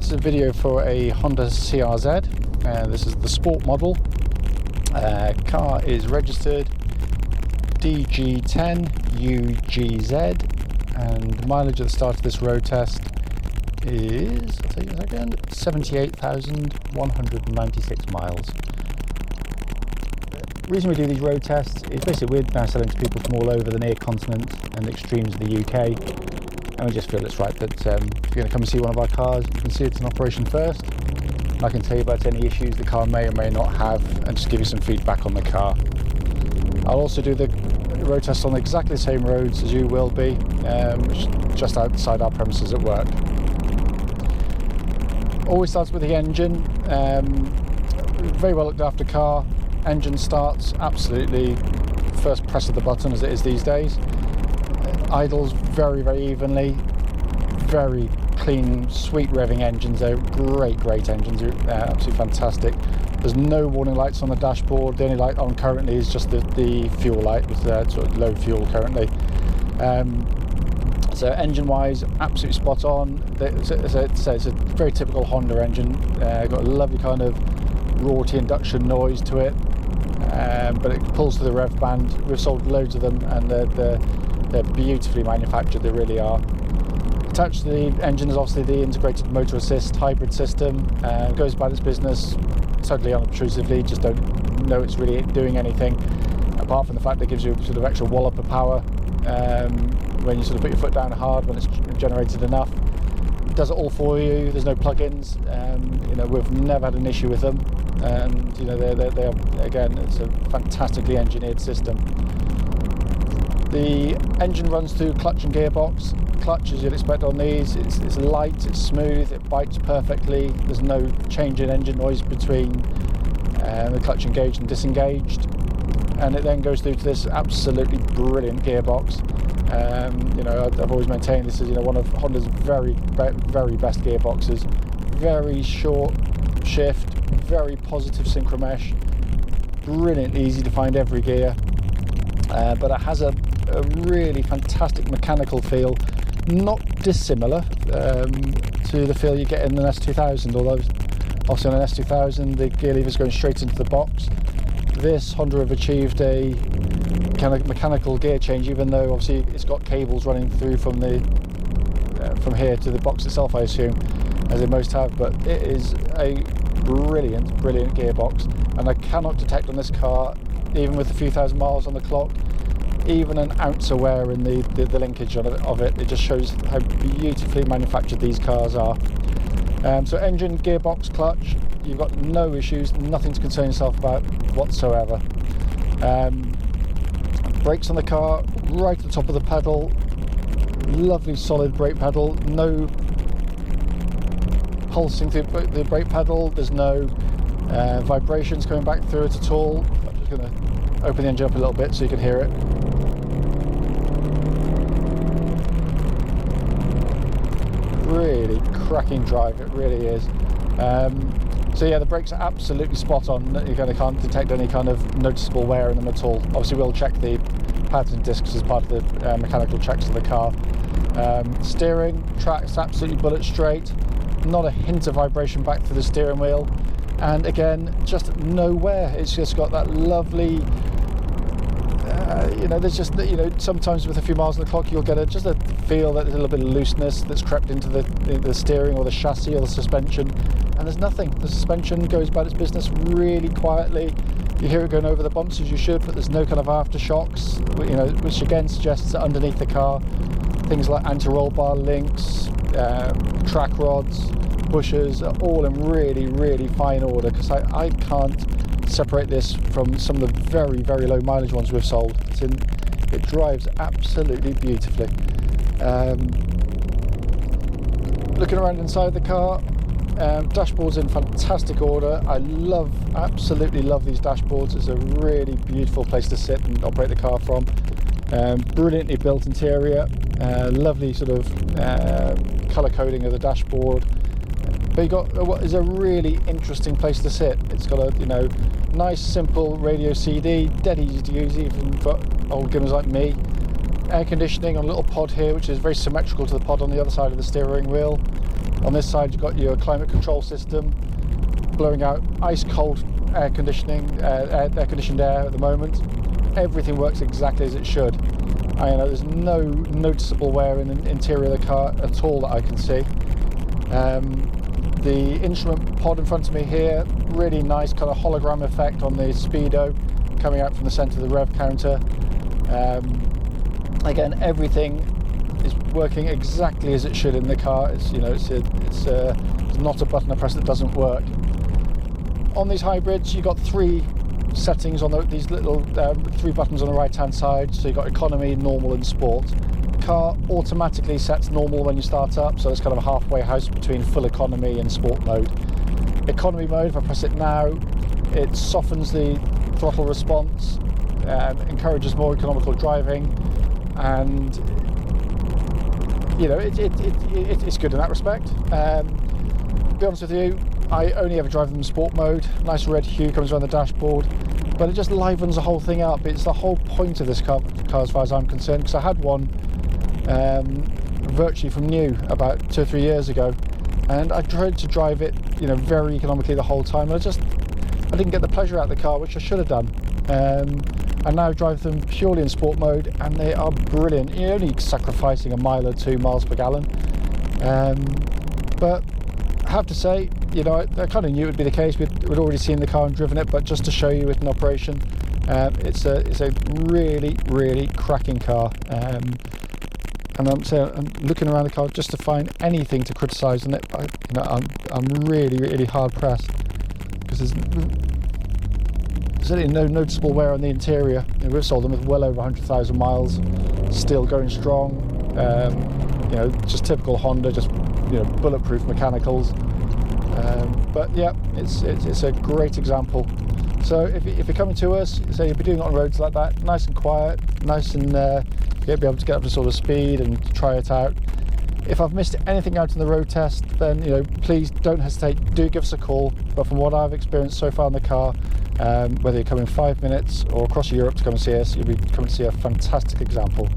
It's a video for a Honda CRZ. This is the sport model. Car is registered DG10UGZ, and the mileage at the start of this road test is, I'll tell you in a second, 78,196 miles. The reason we do these road tests is basically we're now selling to people from all over the near continent and the extremes of the UK, and we just feel it's right that if you're going to come and see one of our cars, you can see it's in operation first. I can tell you about any issues the car may or may not have and just give you some feedback on the car. I'll also do the road test on exactly the same roads as you will be, just outside our premises at work. Always starts with the engine. Very well looked after car. Engine starts absolutely first press of the button as it is these days. Idles very, very evenly. Very clean, sweet revving engines. They're great engines. They're absolutely fantastic. There's no warning lights on the dashboard. The only light on currently is just the fuel light with sort of low fuel currently. So engine-wise, absolutely spot on. It's a very typical Honda engine. Got a lovely kind of rorty induction noise to it, but it pulls to the rev band. We've sold loads of them, and they're beautifully manufactured. They really are. Attached to the engine is obviously the integrated motor assist hybrid system. Goes about its business totally unobtrusively. Just don't know it's really doing anything apart from the fact that it gives you a sort of extra wallop of power when you sort of put your foot down hard when it's generated enough. It does it all for you. There's no plugins. We've never had an issue with them, and they are, again, it's a fantastically engineered system. The engine runs through clutch and gearbox. Clutch, as you'd expect on these, it's light, it's smooth, it bites perfectly. There's no change in engine noise between the clutch engaged and disengaged, and it then goes through to this absolutely brilliant gearbox. I've always maintained this is one of Honda's very best gearboxes. Very short shift, very positive synchromesh, brilliantly easy to find every gear, but it has a really fantastic mechanical feel, not dissimilar to the feel you get in an S2000, although obviously on an S2000 the gear lever's going straight into the box. This Honda have achieved a kind of mechanical gear change, even though obviously it's got cables running through from from here to the box itself, I assume, as they most have, but it is a brilliant gearbox, and I cannot detect on this car, even with a few thousand miles on the clock, even an ounce of wear in the linkage of it. It just shows how beautifully manufactured these cars are. So engine, gearbox, clutch, you've got no issues, nothing to concern yourself about whatsoever. Brakes on the car, right at the top of the pedal, lovely solid brake pedal, no pulsing through the brake pedal, there's no vibrations coming back through it at all. I'm just going to open the engine up a little bit so you can hear it. Really cracking drive, it really is. So yeah, the brakes are absolutely spot on. You can't detect any kind of noticeable wear in them at all. Obviously we'll check the pads and discs as part of the mechanical checks of the car. Steering, track's absolutely bullet straight, not a hint of vibration back through the steering wheel, and again, just no wear. It's just got that lovely, there's just, sometimes with a few miles on the clock you'll get just a feel that there's a little bit of looseness that's crept into the steering or the chassis or the suspension, and there's nothing. The suspension goes about its business really quietly. You hear it going over the bumps as you should, but there's no kind of aftershocks, which again suggests that underneath the car things like anti-roll bar links, track rods, bushers are all in really fine order, because I can't separate this from some of the very low mileage ones we've sold. It drives absolutely beautifully. Looking around inside the car, dashboard's in fantastic order. I absolutely love these dashboards. It's a really beautiful place to sit and operate the car from. Brilliantly built interior, lovely sort of colour coding of the dashboard. But you've got what is a really interesting place to sit. It's got a nice simple radio CD, dead easy to use even for old gamers like me. Air conditioning on a little pod here, which is very symmetrical to the pod on the other side of the steering wheel. On this side you've got your climate control system blowing out ice cold air conditioning, air conditioned air at the moment. Everything works exactly as it should. I know there's no noticeable wear in the interior of the car at all that I can see. The instrument pod in front of me here, really nice kind of hologram effect on the speedo coming out from the centre of the rev counter. Again, everything is working exactly as it should in the car. It's, you know, it's not a button I press that doesn't work. On these hybrids, you've got three settings on these little three buttons on the right hand side. So you've got economy, normal and sport. The car automatically sets normal when you start up, so it's kind of a halfway house between full economy and sport mode. Economy mode, if I press it now, it softens the throttle response, encourages more economical driving, and you know it's good in that respect. To be honest with you, I only ever drive them in sport mode. Nice red hue comes around the dashboard, but it just livens the whole thing up. It's the whole point of this car as far as I'm concerned, because I had one virtually from new about 2 or 3 years ago, and I tried to drive it, you know, very economically the whole time. I didn't get the pleasure out of the car, which I should have done. I now drive them purely in sport mode, and they are brilliant. You're only sacrificing a mile or 2 miles per gallon, but I have to say, you know, I kind of knew it would be the case. We'd already seen the car and driven it, but just to show you it in operation, it's a really cracking car. And I'm looking around the car just to find anything to criticise on it. But, you know, I'm really hard pressed, because there's certainly no noticeable wear on the interior. You know, we've sold them with well over 100,000 miles, still going strong. You know, just typical Honda, just, you know, bulletproof mechanicals. But yeah, it's a great example. So if you're coming to us, say you'll be doing it on roads like that, nice and quiet, nice and you'll be able to get up to sort of speed and try it out. If I've missed anything out in the road test, then, you know, please don't hesitate, do give us a call. But from what I've experienced so far in the car, whether you're coming 5 minutes or across Europe to come and see us, you'll be coming to see a fantastic example.